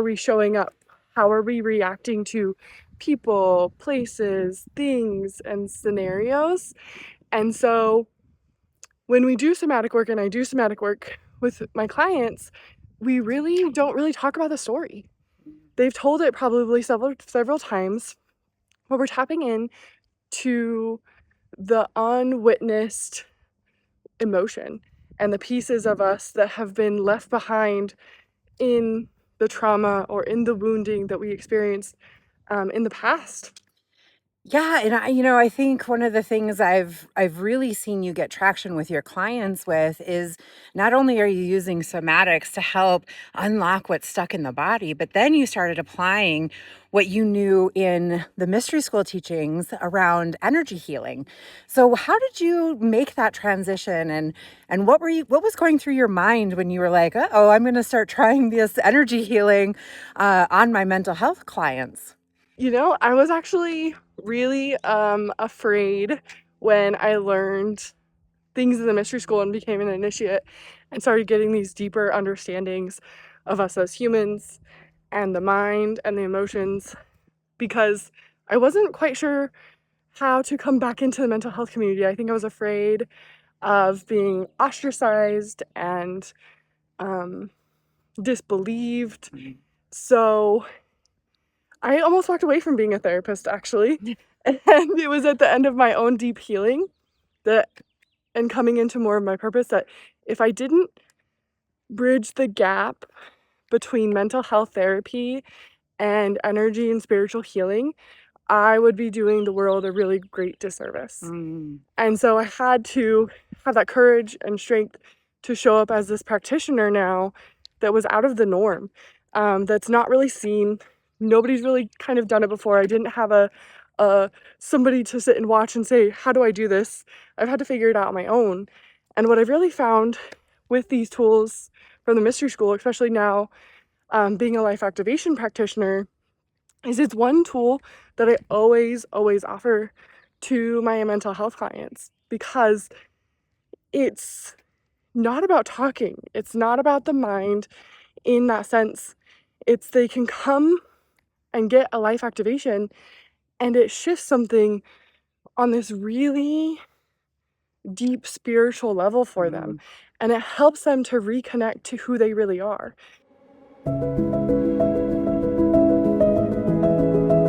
are we showing up? How are we reacting to people, places, things, and scenarios? And so when we do somatic work, and I do somatic work with my clients, we really don't really talk about the story. They've told it probably several times, but we're tapping in to the unwitnessed emotion and the pieces of us that have been left behind in the trauma or in the wounding that we experienced in the past. Yeah, and I think one of the things I've really seen you get traction with your clients with is not only are you using somatics to help unlock what's stuck in the body, but then you started applying what you knew in the mystery school teachings around energy healing. So how did you make that transition, and what was going through your mind when you were like, "Oh, I'm going to start trying this energy healing on my mental health clients?" I was actually really afraid when I learned things in the mystery school and became an initiate and started getting these deeper understandings of us as humans and the mind and the emotions, because I wasn't quite sure how to come back into the mental health community. I think I was afraid of being ostracized and um, disbelieved. So I almost walked away from being a therapist, actually. And it was at the end of my own deep healing that, and coming into more of my purpose, that if I didn't bridge the gap between mental health therapy and energy and spiritual healing, I would be doing the world a really great disservice. Mm. And so I had to have that courage and strength to show up as this practitioner now that was out of the norm, that's not really seen. Nobody's really kind of done it before. I didn't have a somebody to sit and watch and say, how do I do this? I've had to figure it out on my own. And what I've really found with these tools from the mystery school, especially now being a life activation practitioner, is it's one tool that I always offer to my mental health clients, because it's not about talking. It's not about the mind in that sense. It's they can come and get a life activation and it shifts something on this really deep spiritual level for them. Mm. And it helps them to reconnect to who they really are.